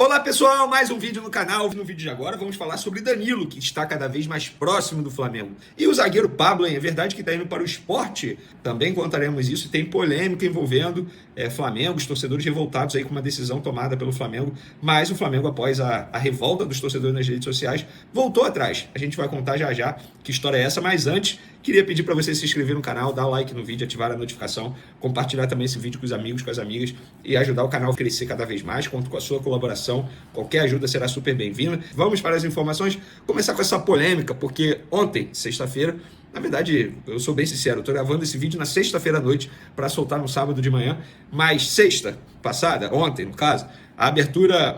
Olá pessoal, mais um vídeo no canal. No vídeo de agora vamos falar sobre Danilo, que está cada vez mais próximo do Flamengo. E o zagueiro Pablo, é verdade que está indo para o Sport? Também contaremos isso. Tem polêmica envolvendo Flamengo, os torcedores revoltados aí com uma decisão tomada pelo Flamengo. Mas o Flamengo, após a revolta dos torcedores nas redes sociais, voltou atrás. A gente vai contar já já que história é essa, mas antes queria pedir para você se inscrever no canal, dar o like no vídeo, ativar a notificação, compartilhar também esse vídeo com os amigos, com as amigas e ajudar o canal a crescer cada vez mais. Conto com a sua colaboração, qualquer ajuda será super bem-vinda. Vamos para as informações, começar com essa polêmica, porque ontem, sexta-feira, na verdade, eu sou bem sincero, eu estou gravando esse vídeo na sexta-feira à noite para soltar no sábado de manhã, mas sexta passada, ontem no caso,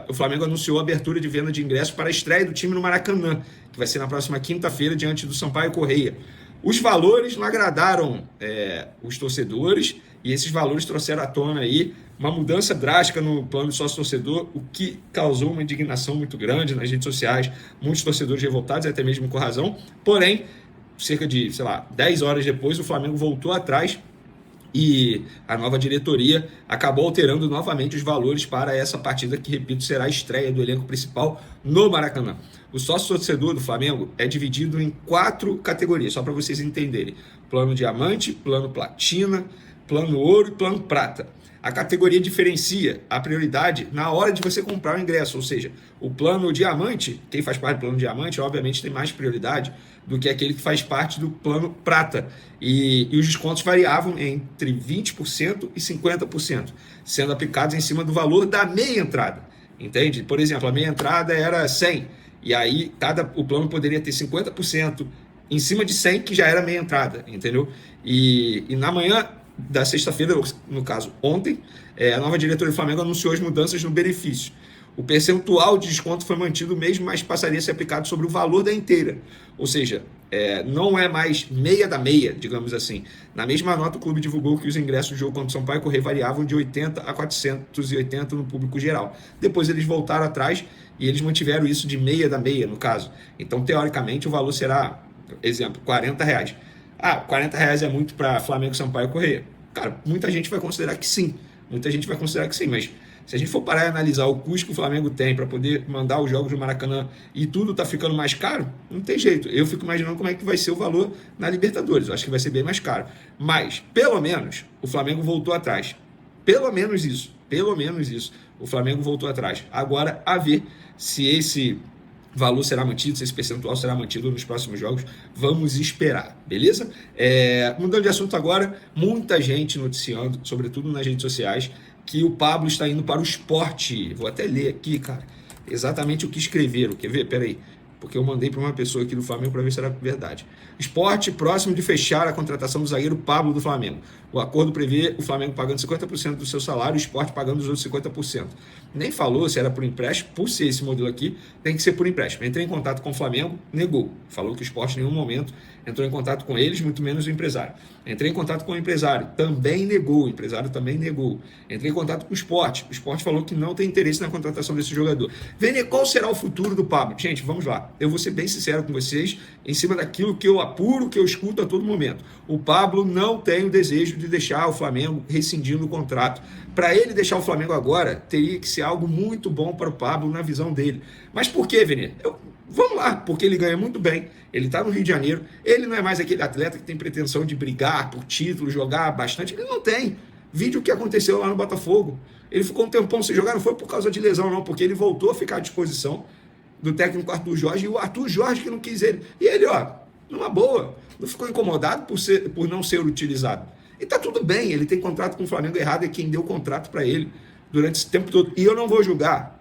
o Flamengo anunciou a abertura de venda de ingressos para a estreia do time no Maracanã, que vai ser na próxima quinta-feira diante do Sampaio Corrêa. Os valores não agradaram os torcedores e esses valores trouxeram à tona aí uma mudança drástica no plano de sócio-torcedor, o que causou uma indignação muito grande nas redes sociais, muitos torcedores revoltados, até mesmo com razão. Porém, cerca de, 10 horas depois, o Flamengo voltou atrás e a nova diretoria acabou alterando novamente os valores para essa partida que, repito, será a estreia do elenco principal no Maracanã. O sócio-torcedor do Flamengo é dividido em 4 categorias, só para vocês entenderem. Plano diamante, plano platina, plano ouro e plano prata. A categoria diferencia a prioridade na hora de você comprar o ingresso, ou seja, o plano diamante, quem faz parte do plano diamante, obviamente tem mais prioridade do que aquele que faz parte do plano prata. E os descontos variavam entre 20% e 50%, sendo aplicados em cima do valor da meia entrada. Entende? Por exemplo, a meia entrada era 100, e aí o plano poderia ter 50% em cima de 100, que já era meia entrada, entendeu? E na manhã da sexta-feira, no caso ontem, a nova diretoria do Flamengo anunciou as mudanças no benefício. O percentual de desconto foi mantido mesmo, mas passaria a ser aplicado sobre o valor da inteira. Ou seja, não é mais meia da meia, digamos assim. Na mesma nota, o clube divulgou que os ingressos do jogo contra o Sampaio Corrêa variavam de 80 a 480 no público geral. Depois eles voltaram atrás e eles mantiveram isso de meia da meia, no caso. Então, teoricamente, o valor será, exemplo, R$40. R$40 é muito para Flamengo e Sampaio Corrêa? Cara, muita gente vai considerar que sim. Mas se a gente for parar e analisar o custo que o Flamengo tem para poder mandar os jogos do Maracanã e tudo está ficando mais caro, não tem jeito. Eu fico imaginando como é que vai ser o valor na Libertadores. Eu acho que vai ser bem mais caro. Mas, pelo menos, o Flamengo voltou atrás. Pelo menos isso. O Flamengo voltou atrás. Agora, a ver se esse valor será mantido, se esse percentual será mantido nos próximos jogos, vamos esperar, beleza? Mudando de assunto agora, muita gente noticiando, sobretudo nas redes sociais, que o Pablo está indo para o Sport. Vou até ler aqui, cara, exatamente o que escreveram. Quer ver? Peraí, porque eu mandei para uma pessoa aqui do Flamengo para ver se era verdade. Sport próximo de fechar a contratação do zagueiro Pablo do Flamengo. O acordo prevê o Flamengo pagando 50% do seu salário e o Sport pagando os outros 50%. Nem falou se era por empréstimo, por ser esse modelo aqui, tem que ser por empréstimo. Entrei em contato com o Flamengo, negou. Falou que o Sport em nenhum momento entrou em contato com eles, muito menos o empresário. Entrei em contato com o empresário, também negou. O empresário também negou. Entrei em contato com o Sport falou que não tem interesse na contratação desse jogador. Vene, qual será o futuro do Pablo? Gente, vamos lá. Eu vou ser bem sincero com vocês, em cima daquilo que eu apuro, que eu escuto a todo momento. O Pablo não tem o desejo de deixar o Flamengo rescindindo o contrato. Para ele deixar o Flamengo agora, teria que ser algo muito bom para o Pablo na visão dele. Mas por quê, Vene? Vamos lá, porque ele ganha muito bem, ele está no Rio de Janeiro, ele não é mais aquele atleta que tem pretensão de brigar por título, jogar bastante, ele não tem. Vídeo o que aconteceu lá no Botafogo. Ele ficou um tempão sem jogar, não foi por causa de lesão não, porque ele voltou a ficar à disposição do técnico Arthur Jorge, e o Arthur Jorge que não quis ele. E ele, numa boa, não ficou incomodado por não ser utilizado. E tá tudo bem, ele tem contrato com o Flamengo errado, é quem deu o contrato para ele durante esse tempo todo. E eu não vou julgar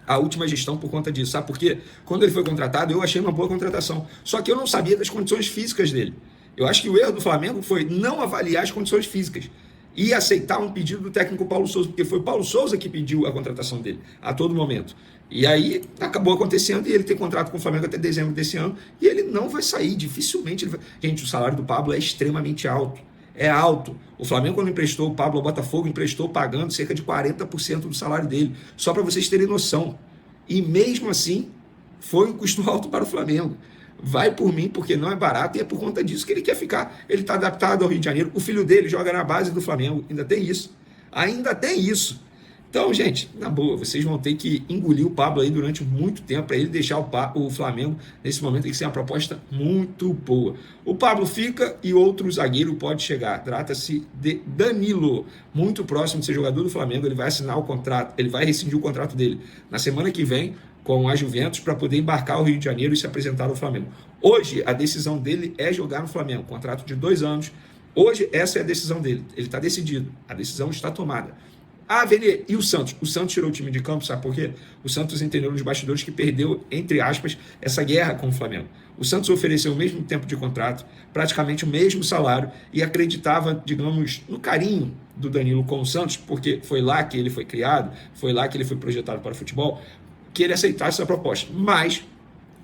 a última gestão por conta disso, sabe? Porque quando ele foi contratado, eu achei uma boa contratação. Só que eu não sabia das condições físicas dele. Eu acho que o erro do Flamengo foi não avaliar as condições físicas e aceitar um pedido do técnico Paulo Souza, porque foi Paulo Souza que pediu a contratação dele a todo momento. E aí acabou acontecendo e ele tem contrato com o Flamengo até dezembro desse ano e ele não vai sair, dificilmente ele vai. Gente, o salário do Pablo é extremamente alto. É alto. O Flamengo, quando emprestou o Pablo ao Botafogo, emprestou pagando cerca de 40% do salário dele. Só para vocês terem noção. E mesmo assim, foi um custo alto para o Flamengo. Vai por mim, porque não é barato, e é por conta disso que ele quer ficar. Ele está adaptado ao Rio de Janeiro. O filho dele joga na base do Flamengo. Ainda tem isso. Então, gente, na boa, vocês vão ter que engolir o Pablo aí durante muito tempo para ele deixar o Flamengo nesse momento. Tem que ser uma proposta muito boa. O Pablo fica e outro zagueiro pode chegar. Trata-se de Danilo, muito próximo de ser jogador do Flamengo. Ele vai assinar o contrato, ele vai rescindir o contrato dele na semana que vem com a Juventus para poder embarcar ao Rio de Janeiro e se apresentar ao Flamengo. Hoje, a decisão dele é jogar no Flamengo, contrato de 2 anos. Hoje, essa é a decisão dele. Ele está decidido, a decisão está tomada. Ah, Vene, e o Santos? O Santos tirou o time de campo, sabe por quê? O Santos entendeu nos bastidores que perdeu, entre aspas, essa guerra com o Flamengo. O Santos ofereceu o mesmo tempo de contrato, praticamente o mesmo salário, e acreditava, digamos, no carinho do Danilo com o Santos, porque foi lá que ele foi criado, foi lá que ele foi projetado para o futebol, que ele aceitasse essa proposta. Mas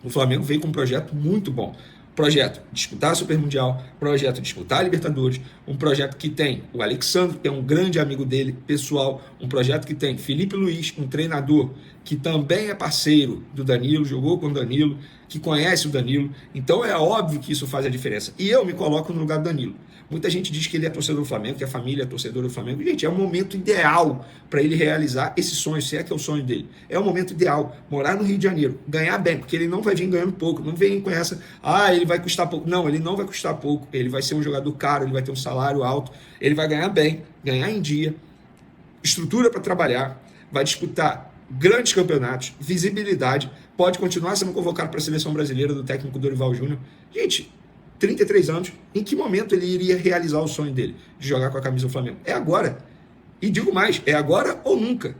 o Flamengo veio com um projeto muito bom. Projeto disputar a Supermundial, projeto disputar a Libertadores, um projeto que tem o Alexandre, que é um grande amigo dele, pessoal, um projeto que tem Felipe Luiz, um treinador que também é parceiro do Danilo, jogou com o Danilo, que conhece o Danilo, então é óbvio que isso faz a diferença. E eu me coloco no lugar do Danilo. Muita gente diz que ele é torcedor do Flamengo, que a família é torcedora do Flamengo. Gente, é o momento ideal para ele realizar esse sonho, se é que é o sonho dele. É o momento ideal, morar no Rio de Janeiro, ganhar bem, porque ele não vai vir ganhando pouco, não vem com essa, ele vai custar pouco. Não, ele não vai custar pouco, ele vai ser um jogador caro, ele vai ter um salário alto, ele vai ganhar bem, ganhar em dia, estrutura para trabalhar, vai disputar grandes campeonatos, visibilidade, pode continuar sendo convocado para a seleção brasileira do técnico Dorival Júnior. Gente, 33 anos, em que momento ele iria realizar o sonho dele de jogar com a camisa do Flamengo? É agora. E digo mais, é agora ou nunca.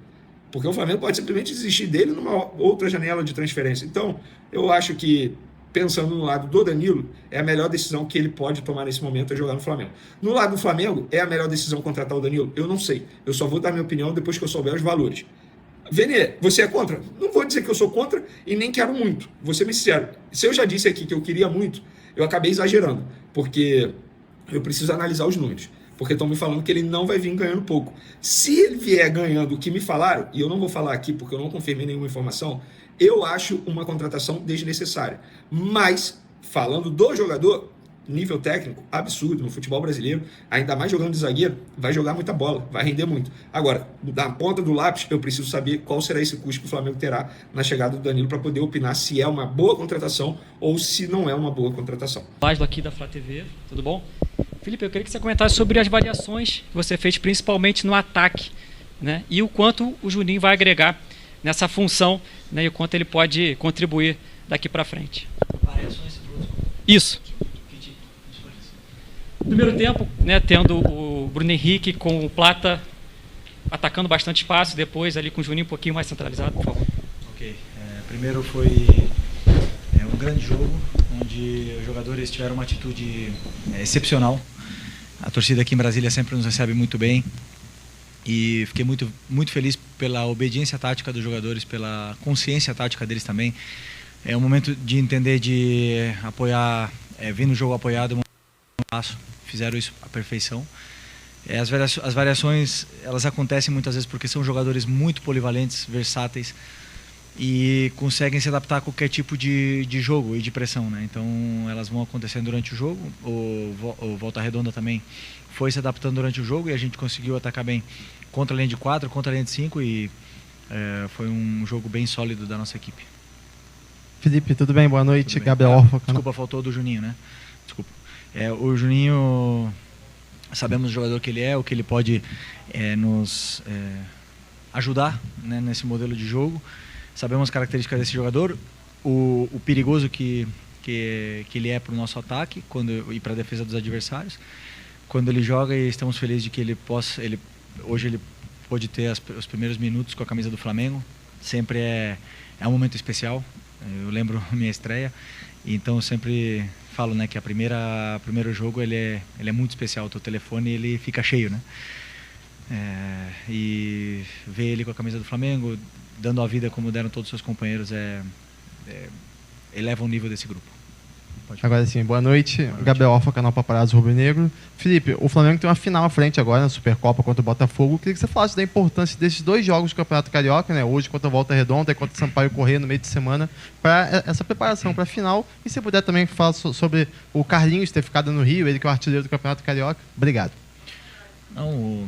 Porque o Flamengo pode simplesmente desistir dele numa outra janela de transferência. Então, eu acho que, pensando no lado do Danilo, é a melhor decisão que ele pode tomar nesse momento é jogar no Flamengo. No lado do Flamengo, é a melhor decisão contratar o Danilo? Eu não sei. Eu só vou dar minha opinião depois que eu souber os valores. Vene, você é contra? Não vou dizer que eu sou contra e nem quero muito. Vou ser sincero. Se eu já disse aqui que eu queria muito, eu acabei exagerando, porque eu preciso analisar os números, porque estão me falando que ele não vai vir ganhando pouco. Se ele vier ganhando o que me falaram, e eu não vou falar aqui porque eu não confirmei nenhuma informação, eu acho uma contratação desnecessária. Mas, falando do jogador, nível técnico absurdo no futebol brasileiro, ainda mais jogando de zagueiro, vai jogar muita bola, vai render muito. Agora, na ponta do lápis, eu preciso saber qual será esse custo que o Flamengo terá na chegada do Danilo para poder opinar se é uma boa contratação ou se não é uma boa contratação. Páslo aqui da Flá TV, tudo bom? Felipe, eu queria que você comentasse sobre as variações que você fez principalmente no ataque, né? E o quanto o Juninho vai agregar nessa função, né? E o quanto ele pode contribuir daqui para frente. Variações? Isso. No primeiro tempo, né, tendo o Bruno Henrique com o Plata atacando bastante espaço, depois ali com o Juninho um pouquinho mais centralizado, por favor. Ok. Primeiro foi um grande jogo, onde os jogadores tiveram uma atitude excepcional. A torcida aqui em Brasília sempre nos recebe muito bem e fiquei muito, muito feliz pela obediência tática dos jogadores, pela consciência tática deles também. É um momento de entender, de apoiar, vir no jogo apoiado, fizeram isso à perfeição. As variações, elas acontecem muitas vezes porque são jogadores muito polivalentes, versáteis e conseguem se adaptar a qualquer tipo de jogo e de pressão, né? Então elas vão acontecendo durante o jogo. O Volta Redonda também foi se adaptando durante o jogo e a gente conseguiu atacar bem contra a linha de 4, contra a linha de 5 e foi um jogo bem sólido da nossa equipe. Felipe, tudo bem? Boa noite. Bem. Gabriel. Desculpa, faltou do Juninho, né? Desculpa. O Juninho, sabemos o jogador que ele é, o que ele pode nos ajudar, né, nesse modelo de jogo. Sabemos as características desse jogador, o perigoso que ele é para o nosso ataque e para a defesa dos adversários. Quando ele joga, e estamos felizes de que hoje ele pôde ter os primeiros minutos com a camisa do Flamengo. Sempre é um momento especial. Eu lembro minha estreia, então eu sempre falo, né, que primeiro jogo ele é muito especial. O teu telefone ele fica cheio, né? E ver ele com a camisa do Flamengo, dando a vida como deram todos os seus companheiros, eleva o nível desse grupo. Agora sim, boa noite. Gabriel Alfa, canal Paparazzo Rubro Negro. Felipe, o Flamengo tem uma final à frente agora na Supercopa contra o Botafogo. Queria que você falasse da importância desses 2 jogos do Campeonato Carioca, né? Hoje contra a Volta Redonda e contra o Sampaio Corrêa no meio de semana, para essa preparação para a final. E se puder também falar sobre o Carlinhos ter ficado no Rio, ele que é o artilheiro do Campeonato Carioca. Obrigado. Não,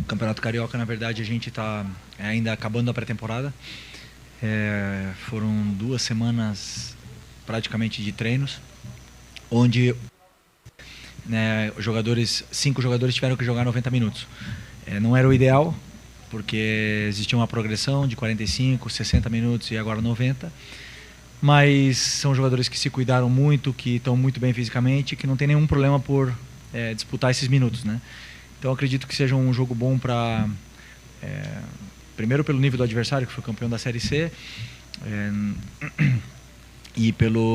Campeonato Carioca, na verdade, a gente está ainda acabando a pré-temporada. Foram 2 semanas praticamente de treinos, onde 5 jogadores tiveram que jogar 90 minutos. Não era o ideal, porque existia uma progressão de 45, 60 minutos e agora 90. Mas são jogadores que se cuidaram muito, que estão muito bem fisicamente, que não tem nenhum problema por disputar esses minutos, né? Então acredito que seja um jogo bom para... primeiro pelo nível do adversário, que foi campeão da Série C, e pela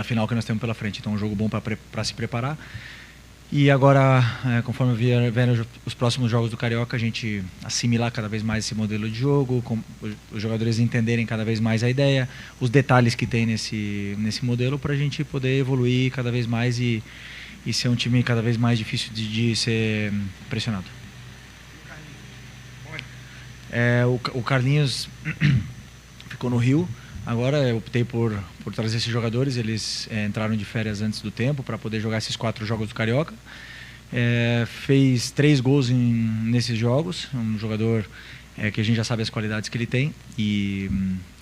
final que nós temos pela frente. Então é um jogo bom para se preparar. E agora, conforme vierem os próximos jogos do Carioca, a gente assimilar cada vez mais esse modelo de jogo, os jogadores entenderem cada vez mais a ideia, os detalhes que tem nesse modelo, para a gente poder evoluir cada vez mais e ser um time cada vez mais difícil de ser pressionado. O Carlinhos ficou no Rio. Agora eu optei por trazer esses jogadores. Eles entraram de férias antes do tempo para poder jogar esses 4 jogos do Carioca. Fez 3 gols nesses jogos. Um jogador que a gente já sabe as qualidades que ele tem. E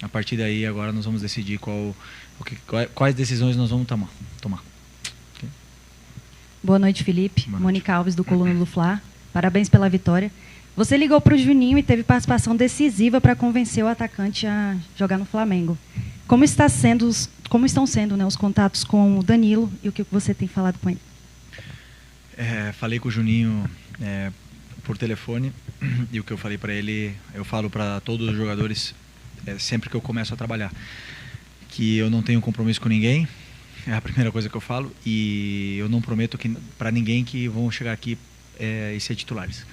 a partir daí agora nós vamos decidir quais decisões nós vamos tomar. Okay. Boa noite, Felipe. Boa noite. Mônica Alves, do Coluna do Fla. Parabéns pela vitória. Você ligou para o Juninho e teve participação decisiva para convencer o atacante a jogar no Flamengo. Como estão sendo, né, os contatos com o Danilo e o que você tem falado com ele? Falei com o Juninho por telefone e o que eu falei para ele, eu falo para todos os jogadores sempre que eu começo a trabalhar, que eu não tenho compromisso com ninguém, é a primeira coisa que eu falo, e eu não prometo para ninguém que vão chegar aqui e ser titulares.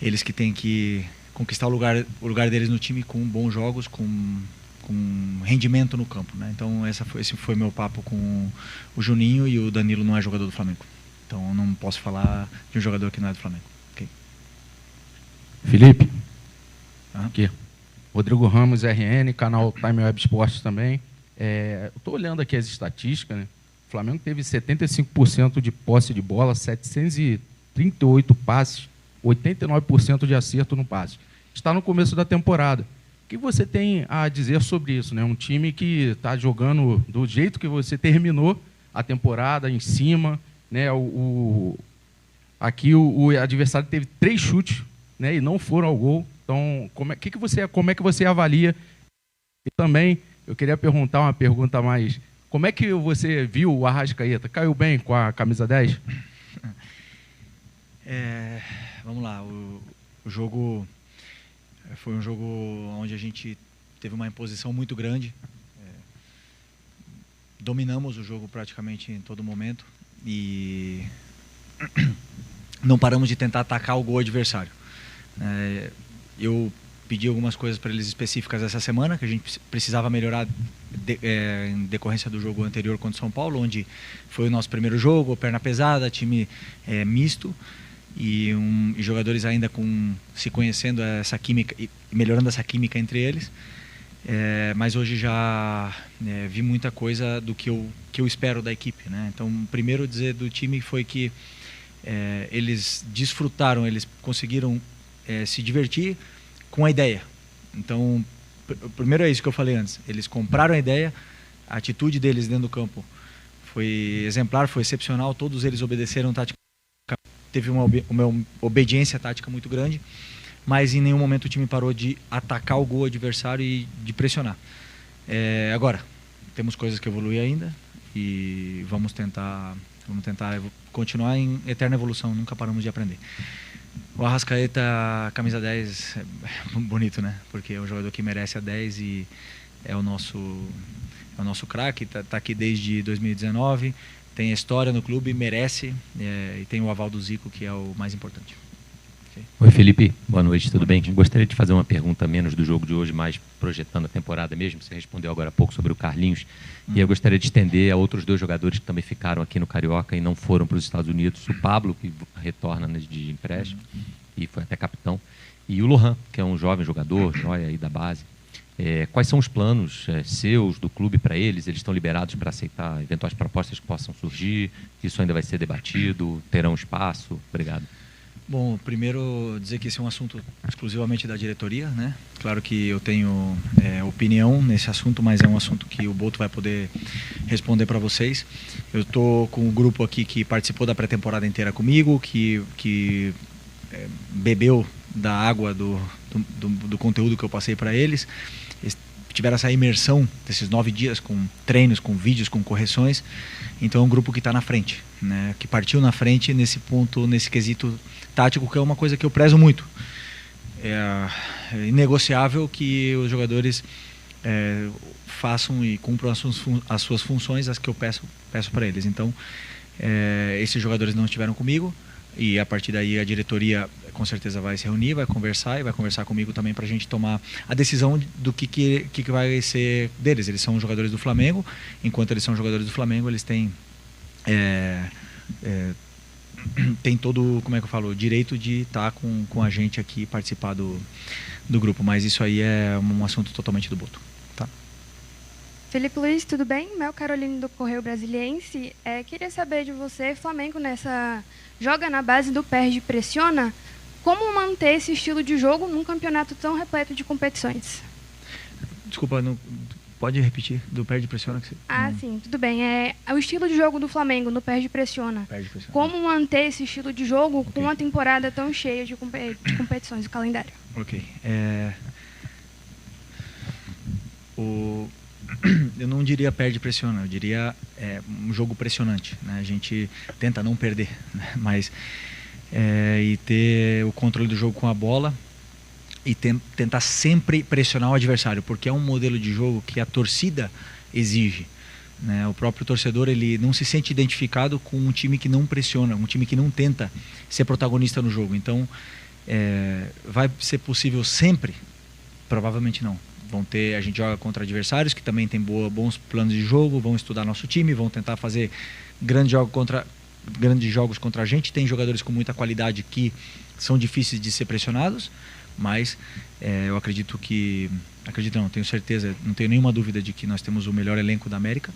Eles que têm que conquistar o lugar deles no time com bons jogos, com rendimento no campo, né? Então esse foi meu papo com o Juninho, e o Danilo não é jogador do Flamengo. Então eu não posso falar de um jogador que não é do Flamengo. Okay. Felipe, aqui. Rodrigo Ramos, RN, canal Time Web Sports também. Eu estou olhando aqui as estatísticas, né? O Flamengo teve 75% de posse de bola, 738 passes, 89% de acerto no passe. Está no começo da temporada. O que você tem a dizer sobre isso, né? Um time que está jogando do jeito que você terminou a temporada, em cima, né? Aqui o adversário teve 3 chutes, né? E não foram ao gol. Então, como é que você avalia? E também eu queria perguntar uma pergunta mais. Como é que você viu o Arrascaeta? Caiu bem com a camisa 10? Vamos lá, o jogo foi um jogo onde a gente teve uma imposição muito grande. Dominamos o jogo praticamente em todo momento e não paramos de tentar atacar o gol adversário. Eu pedi algumas coisas para eles específicas essa semana, que a gente precisava melhorar em decorrência do jogo anterior contra o São Paulo, onde foi o nosso primeiro jogo, perna pesada, time misto. E jogadores ainda se conhecendo essa química e melhorando essa química entre eles, mas hoje já vi muita coisa do que eu espero da equipe, né? Então, primeiro dizer do time foi que eles desfrutaram, eles conseguiram se divertir com a ideia. Então, primeiro é isso que eu falei antes, eles compraram a ideia, a atitude deles dentro do campo foi exemplar, foi excepcional, todos eles obedeceram tática. Teve uma obediência tática muito grande, mas em nenhum momento o time parou de atacar o gol adversário e de pressionar. Agora, temos coisas que evoluir ainda e vamos tentar continuar em eterna evolução, nunca paramos de aprender. O Arrascaeta, camisa 10, é bonito, né? Porque é um jogador que merece a 10 e é o nosso craque, tá aqui desde 2019. Tem a história no clube, merece, e tem o aval do Zico, que é o mais importante. Okay. Oi, Felipe. Boa noite, tudo bem? Gostaria de fazer uma pergunta menos do jogo de hoje, mais projetando a temporada mesmo. Você respondeu agora há pouco sobre o Carlinhos. E eu gostaria de estender a outros 2 jogadores que também ficaram aqui no Carioca e não foram para os Estados Unidos. O Pablo, que retorna de empréstimo e foi até capitão. E o Lohan, que é um jovem jogador, joia aí da base. Quais são os planos seus, do clube, para eles? Eles estão liberados para aceitar eventuais propostas que possam surgir? Isso ainda vai ser debatido? Terão espaço? Obrigado. Bom, primeiro dizer que esse é um assunto exclusivamente da diretoria, né? Claro que eu tenho opinião nesse assunto, mas é um assunto que o Boto vai poder responder para vocês. Eu estou com um grupo aqui que participou da pré-temporada inteira comigo, que bebeu da água do conteúdo que eu passei para eles. Eles tiveram essa imersão desses 9 dias com treinos, com vídeos, com correções. Então é um grupo que está na frente, né? Que partiu na frente nesse ponto, nesse quesito tático, que é uma coisa que eu prezo muito. É inegociável que os jogadores façam e cumpram as suas funções, as que eu peço para eles. Então, esses jogadores não estiveram comigo e a partir daí a diretoria com certeza vai se reunir, vai conversar e vai conversar comigo também para a gente tomar a decisão do que vai ser deles. Eles são jogadores do Flamengo, enquanto eles são jogadores do Flamengo, eles têm tem todo, como é que eu falo, o direito de estar com a gente aqui, participar do grupo, mas isso aí é um assunto totalmente do Boto. Tá? Felipe Luiz, tudo bem? Mel Caroline do Correio Brasiliense. Queria saber de você, Flamengo joga na base do perde e pressiona, como manter esse estilo de jogo num campeonato tão repleto de competições? Desculpa, não... Pode repetir, do perde e pressiona? Sim, tudo bem. O estilo de jogo do Flamengo no perde e pressiona. Como manter esse estilo de jogo com uma temporada tão cheia de competições, o calendário? Ok. Eu não diria perde e pressiona, eu diria um jogo pressionante, né? A gente tenta não perder, né? Mas e ter o controle do jogo com a bola e tentar sempre pressionar o adversário, porque é um modelo de jogo que a torcida exige, né? O próprio torcedor, ele não se sente identificado com um time que não pressiona, um time que não tenta ser protagonista no jogo. Então, vai ser possível sempre? Provavelmente não. A gente joga contra adversários que também têm bons planos de jogo, vão estudar nosso time, vão tentar fazer grandes jogos contra a gente. Tem jogadores com muita qualidade que são difíceis de ser pressionados, mas eu tenho certeza, não tenho nenhuma dúvida de que nós temos o melhor elenco da América.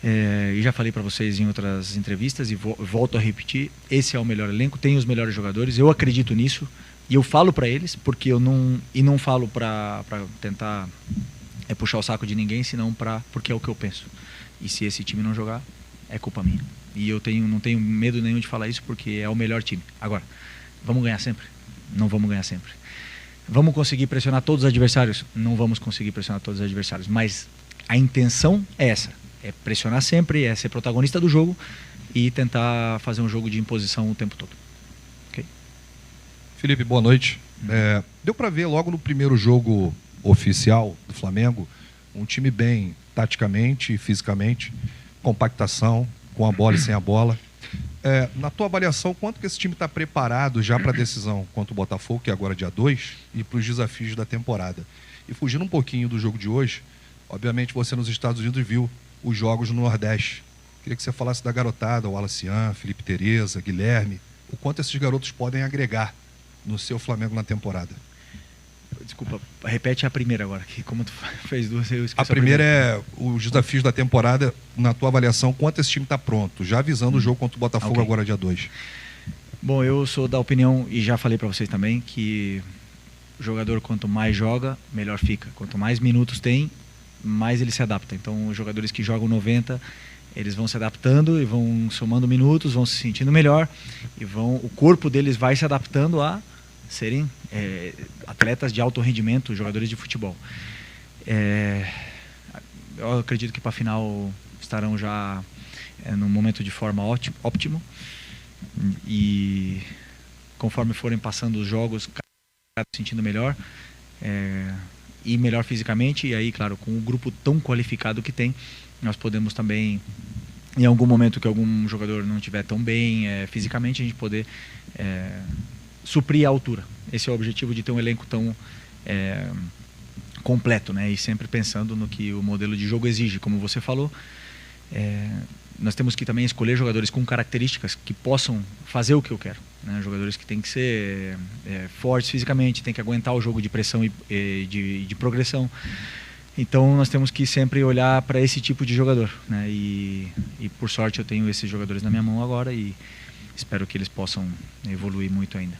E já falei para vocês em outras entrevistas e volto a repetir, esse é o melhor elenco, tem os melhores jogadores, eu acredito nisso e eu falo para eles, porque não falo para tentar puxar o saco de ninguém, senão porque é o que eu penso. E se esse time não jogar, é culpa minha. E eu não tenho medo nenhum de falar isso, porque é o melhor time. Agora, vamos ganhar sempre? Não vamos ganhar sempre. Vamos conseguir pressionar todos os adversários? Não vamos conseguir pressionar todos os adversários, mas a intenção é essa, é pressionar sempre, é ser protagonista do jogo e tentar fazer um jogo de imposição o tempo todo. Okay? Felipe, boa noite. Deu para ver logo no primeiro jogo oficial do Flamengo, um time bem taticamente e fisicamente, compactação, com a bola e sem a bola. Na tua avaliação, quanto que esse time está preparado já para a decisão contra o Botafogo, que é agora dia 2, e para os desafios da temporada? E fugindo um pouquinho do jogo de hoje, obviamente você nos Estados Unidos viu os jogos no Nordeste. Queria que você falasse da garotada, o Alacian, Felipe Tereza, Guilherme, o quanto esses garotos podem agregar no seu Flamengo na temporada. Desculpa, repete a primeira agora, que como tu fez duas, eu esqueci. A primeira é os desafios da temporada, na tua avaliação, quanto esse time está pronto, já visando o jogo contra o Botafogo agora dia 2. Bom, eu sou da opinião, e já falei para vocês também, que o jogador quanto mais joga, melhor fica. Quanto mais minutos tem, mais ele se adapta. Então, os jogadores que jogam 90, eles vão se adaptando e vão somando minutos, vão se sentindo melhor, e o corpo deles vai se adaptando a serem atletas de alto rendimento, jogadores de futebol. Eu acredito que para a final estarão já num momento de forma óptimo, e conforme forem passando os jogos, cada se sentindo melhor e melhor fisicamente, e aí, claro, com o grupo tão qualificado que tem, nós podemos também, em algum momento que algum jogador não estiver tão bem fisicamente, a gente poder suprir a altura. Esse é o objetivo de ter um elenco tão completo, né? E sempre pensando no que o modelo de jogo exige, como você falou. Nós temos que também escolher jogadores com características que possam fazer o que eu quero, né? Jogadores que têm que ser fortes fisicamente, têm que aguentar o jogo de pressão e de progressão. Então nós temos que sempre olhar para esse tipo de jogador, né? E por sorte eu tenho esses jogadores na minha mão agora, e espero que eles possam evoluir muito ainda.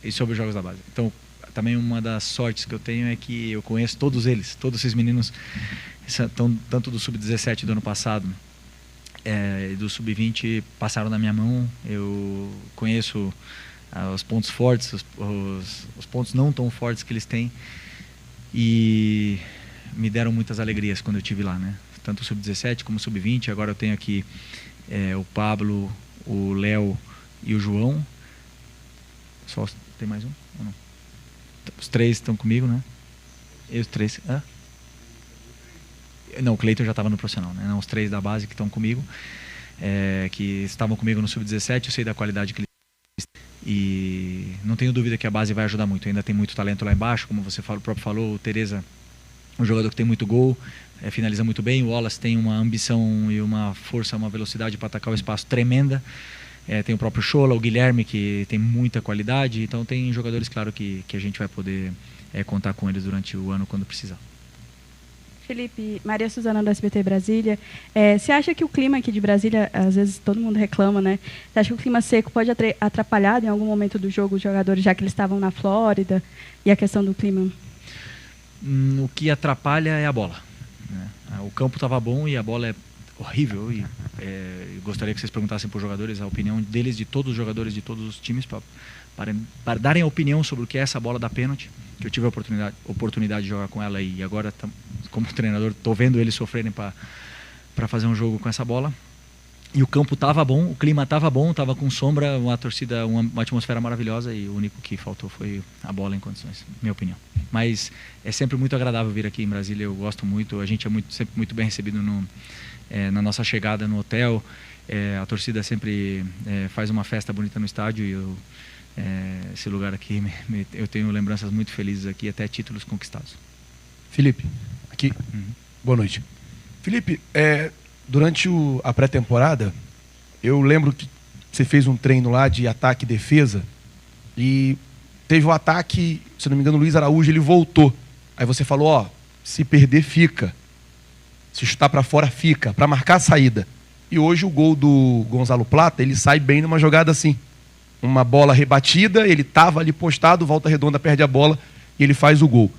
E sobre os jogos da base. Então, também uma das sortes que eu tenho é que eu conheço todos eles, todos esses meninos, tanto do Sub-17 do ano passado e do Sub-20 passaram na minha mão. Eu conheço os pontos fortes, os pontos não tão fortes que eles têm, e me deram muitas alegrias quando eu estive lá, né? Tanto o Sub-17 como o Sub-20. Agora eu tenho aqui o Pablo, o Léo e o João. Só tem mais um ou não? Os 3 estão comigo, né? E os 3... Não, o Cleiton já estava no profissional, né? Não, os 3 da base que estão comigo, que estavam comigo no Sub-17, eu sei da qualidade que eles têm. E não tenho dúvida que a base vai ajudar muito. Ainda tem muito talento lá embaixo, como você próprio falou. O Tereza, um jogador que tem muito gol, finaliza muito bem. O Wallace tem uma ambição e uma força, uma velocidade para atacar o espaço tremenda. Tem o próprio Chola, o Guilherme, que tem muita qualidade. Então tem jogadores, claro, que a gente vai poder contar com eles durante o ano quando precisar. Felipe, Maria Suzana do SBT Brasília. Você acha que o clima aqui de Brasília, às vezes todo mundo reclama, né? Você acha que o clima seco pode atrapalhar em algum momento do jogo os jogadores, já que eles estavam na Flórida, e a questão do clima? O que atrapalha é a bola, né? O campo estava bom e a bola é horrível. E gostaria que vocês perguntassem para os jogadores a opinião deles, de todos os jogadores de todos os times, para darem a opinião sobre o que é essa bola da pênalti, que eu tive a oportunidade de jogar com ela, e agora, como treinador, estou vendo eles sofrerem para fazer um jogo com essa bola. E o campo estava bom, o clima estava bom, estava com sombra, uma torcida, uma atmosfera maravilhosa, e o único que faltou foi a bola em condições, minha opinião. Mas é sempre muito agradável vir aqui em Brasília, eu gosto muito, a gente é sempre muito bem recebido na nossa chegada no hotel. A torcida sempre faz uma festa bonita no estádio, e esse lugar aqui, eu tenho lembranças muito felizes aqui, até títulos conquistados. Felipe, aqui. Boa noite. Felipe, durante a pré-temporada, eu lembro que você fez um treino lá de ataque e defesa, e teve o ataque, se não me engano, o Luiz Araújo, ele voltou. Aí você falou, se perder, fica. Se chutar para fora, fica, para marcar a saída. E hoje o gol do Gonzalo Plata, ele sai bem numa jogada assim. Uma bola rebatida, ele estava ali postado, Volta Redonda perde a bola e ele faz o gol.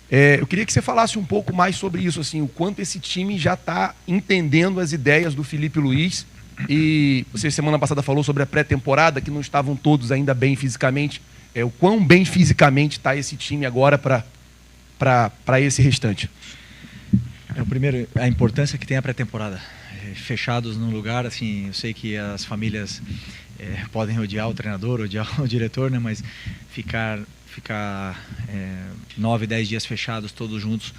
Eu queria que você falasse um pouco mais sobre isso, assim, o quanto esse time já está entendendo as ideias do Felipe Luiz. E você semana passada falou sobre a pré-temporada, que não estavam todos ainda bem fisicamente. O quão bem fisicamente está esse time agora para esse restante? Primeiro, a importância que tem a pré-temporada. Fechados num lugar, assim, eu sei que as famílias podem odiar o treinador, odiar o diretor, né? Mas ficar 9, 10 dias fechados, todos juntos,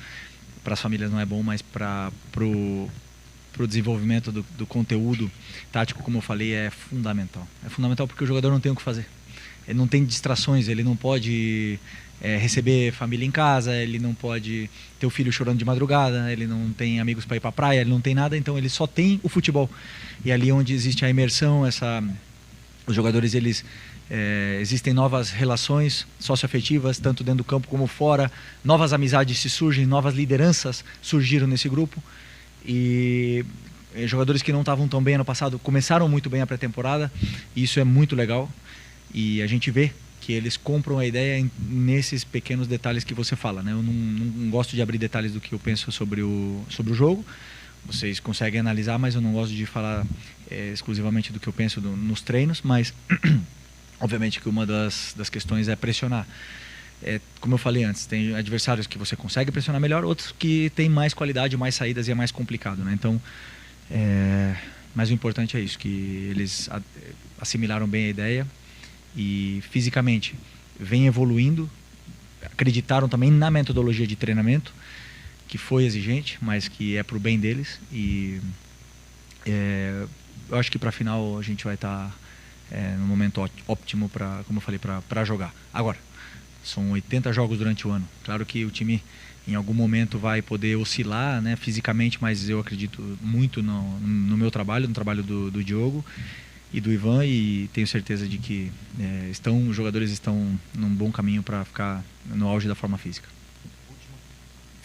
para as famílias não é bom, mas para o desenvolvimento do conteúdo tático, como eu falei, é fundamental. É fundamental porque o jogador não tem o que fazer. Ele não tem distrações, ele não pode receber família em casa, ele não pode ter o filho chorando de madrugada, ele não tem amigos para ir para a praia, ele não tem nada, então ele só tem o futebol. E ali onde existe a imersão, os jogadores, existem novas relações socioafetivas, tanto dentro do campo como fora, novas amizades se surgem, novas lideranças surgiram nesse grupo, e jogadores que não estavam tão bem ano passado começaram muito bem a pré-temporada, e isso é muito legal, e a gente vê que eles compram a ideia nesses pequenos detalhes que você fala, né? Eu não gosto de abrir detalhes do que eu penso sobre o jogo. Vocês conseguem analisar, mas eu não gosto de falar exclusivamente do que eu penso nos treinos, mas obviamente que uma das questões é pressionar. Como eu falei antes, tem adversários que você consegue pressionar melhor, outros que têm mais qualidade, mais saídas, e é mais complicado, né? Então, mas o importante é isso, que eles assimilaram bem a ideia e fisicamente vem evoluindo, acreditaram também na metodologia de treinamento, que foi exigente, mas que é para o bem deles, e eu acho que para a final a gente vai estar no momento óptimo para, como eu falei, para jogar. Agora, são 80 jogos durante o ano, claro que o time em algum momento vai poder oscilar, né, fisicamente, mas eu acredito muito no meu trabalho, no trabalho do Diogo e do Ivan, e tenho certeza de que os jogadores estão num bom caminho para ficar no auge da forma física.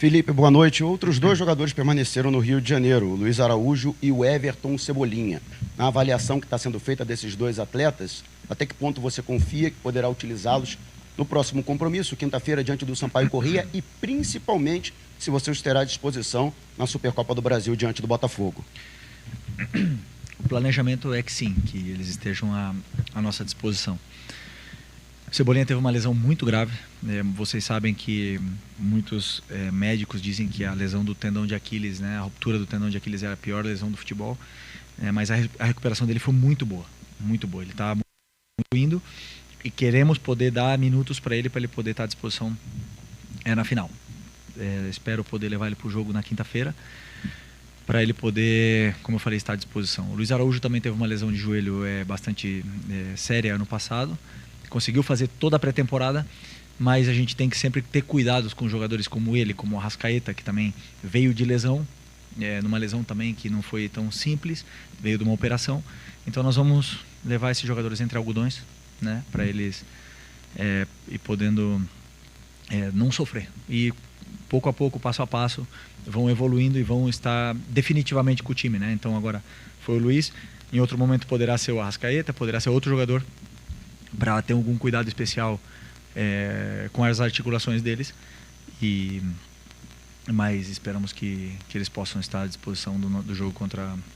Felipe, boa noite. Outros 2 jogadores permaneceram no Rio de Janeiro, o Luiz Araújo e o Everton Cebolinha. Na avaliação que está sendo feita desses 2 atletas, até que ponto você confia que poderá utilizá-los no próximo compromisso, quinta-feira, diante do Sampaio Corrêa, e principalmente se você os terá à disposição na Supercopa do Brasil diante do Botafogo? O planejamento é que sim, que eles estejam à nossa disposição. O Cebolinha teve uma lesão muito grave. Vocês sabem que muitos médicos dizem que a lesão do tendão de Aquiles, né, a ruptura do tendão de Aquiles é a pior lesão do futebol. Mas a recuperação dele foi muito boa, muito boa. Ele está muito indo e queremos poder dar minutos para ele poder estar à disposição na final. Espero poder levar ele para o jogo na quinta-feira, para ele poder, como eu falei, estar à disposição. O Luiz Araújo também teve uma lesão de joelho bastante séria ano passado. Conseguiu fazer toda a pré-temporada, mas a gente tem que sempre ter cuidados com jogadores como ele, como o Arrascaeta, que também veio de lesão, numa lesão também que não foi tão simples, veio de uma operação. Então nós vamos levar esses jogadores entre algodões, né, para eles ir podendo não sofrer. E pouco a pouco, passo a passo, vão evoluindo e vão estar definitivamente com o time, né? Então agora foi o Luiz, em outro momento poderá ser o Arrascaeta, poderá ser outro jogador, para ter algum cuidado especial com as articulações deles, mas esperamos que eles possam estar à disposição do jogo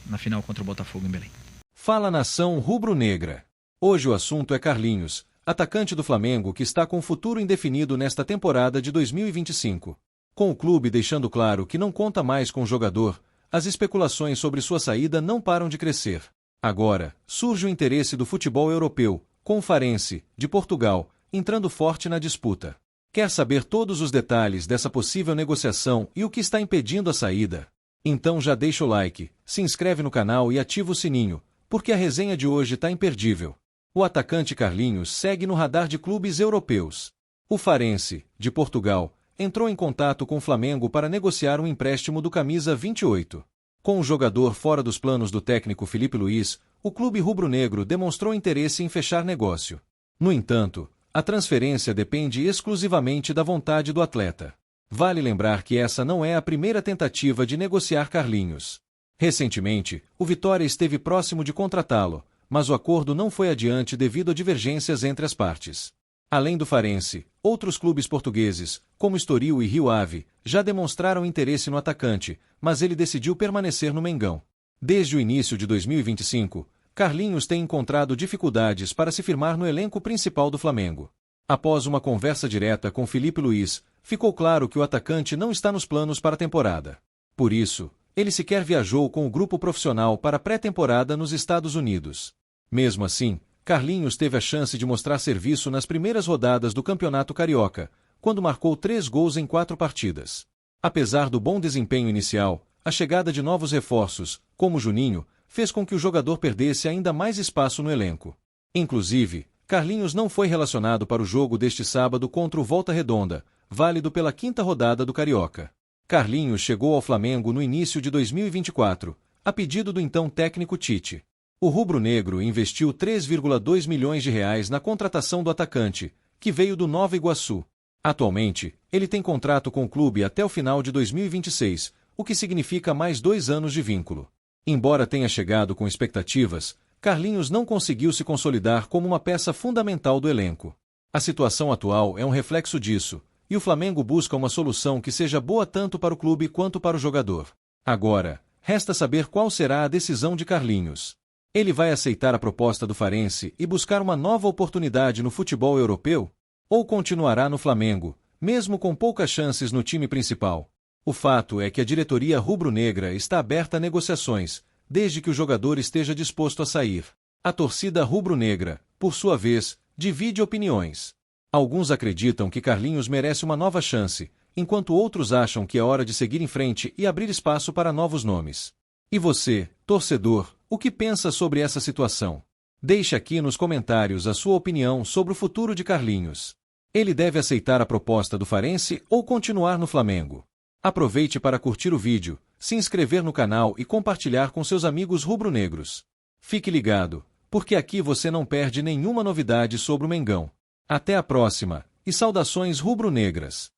na final contra o Botafogo em Belém. Fala Nação Rubro-Negra. Hoje o assunto é Carlinhos, atacante do Flamengo que está com futuro indefinido nesta temporada de 2025. Com o clube deixando claro que não conta mais com o jogador, as especulações sobre sua saída não param de crescer. Agora, surge o interesse do futebol europeu, com o Farense, de Portugal, entrando forte na disputa. Quer saber todos os detalhes dessa possível negociação e o que está impedindo a saída? Então já deixa o like, se inscreve no canal e ativa o sininho, porque a resenha de hoje está imperdível. O atacante Carlinhos segue no radar de clubes europeus. O Farense, de Portugal, entrou em contato com o Flamengo para negociar um empréstimo do camisa 28. Com o jogador fora dos planos do técnico Filipe Luís, o clube rubro-negro demonstrou interesse em fechar negócio. No entanto, a transferência depende exclusivamente da vontade do atleta. Vale lembrar que essa não é a primeira tentativa de negociar Carlinhos. Recentemente, o Vitória esteve próximo de contratá-lo, mas o acordo não foi adiante devido a divergências entre as partes. Além do Farense, outros clubes portugueses, como Estoril e Rio Ave, já demonstraram interesse no atacante, mas ele decidiu permanecer no Mengão. Desde o início de 2025, Carlinhos tem encontrado dificuldades para se firmar no elenco principal do Flamengo. Após uma conversa direta com Filipe Luís, ficou claro que o atacante não está nos planos para a temporada. Por isso, ele sequer viajou com o grupo profissional para a pré-temporada nos Estados Unidos. Mesmo assim, Carlinhos teve a chance de mostrar serviço nas primeiras rodadas do Campeonato Carioca, quando marcou 3 gols em 4 partidas. Apesar do bom desempenho inicial, a chegada de novos reforços, como Juninho, fez com que o jogador perdesse ainda mais espaço no elenco. Inclusive, Carlinhos não foi relacionado para o jogo deste sábado contra o Volta Redonda, válido pela 5ª rodada do Carioca. Carlinhos chegou ao Flamengo no início de 2024, a pedido do então técnico Tite. O rubro-negro investiu 3,2 milhões de reais na contratação do atacante, que veio do Nova Iguaçu. Atualmente, ele tem contrato com o clube até o final de 2026, o que significa mais 2 anos de vínculo. Embora tenha chegado com expectativas, Carlinhos não conseguiu se consolidar como uma peça fundamental do elenco. A situação atual é um reflexo disso, e o Flamengo busca uma solução que seja boa tanto para o clube quanto para o jogador. Agora, resta saber qual será a decisão de Carlinhos. Ele vai aceitar a proposta do Farense e buscar uma nova oportunidade no futebol europeu? Ou continuará no Flamengo, mesmo com poucas chances no time principal? O fato é que a diretoria rubro-negra está aberta a negociações, desde que o jogador esteja disposto a sair. A torcida rubro-negra, por sua vez, divide opiniões. Alguns acreditam que Carlinhos merece uma nova chance, enquanto outros acham que é hora de seguir em frente e abrir espaço para novos nomes. E você, torcedor, o que pensa sobre essa situação? Deixe aqui nos comentários a sua opinião sobre o futuro de Carlinhos. Ele deve aceitar a proposta do Farense ou continuar no Flamengo? Aproveite para curtir o vídeo, se inscrever no canal e compartilhar com seus amigos rubro-negros. Fique ligado, porque aqui você não perde nenhuma novidade sobre o Mengão. Até a próxima, e saudações rubro-negras!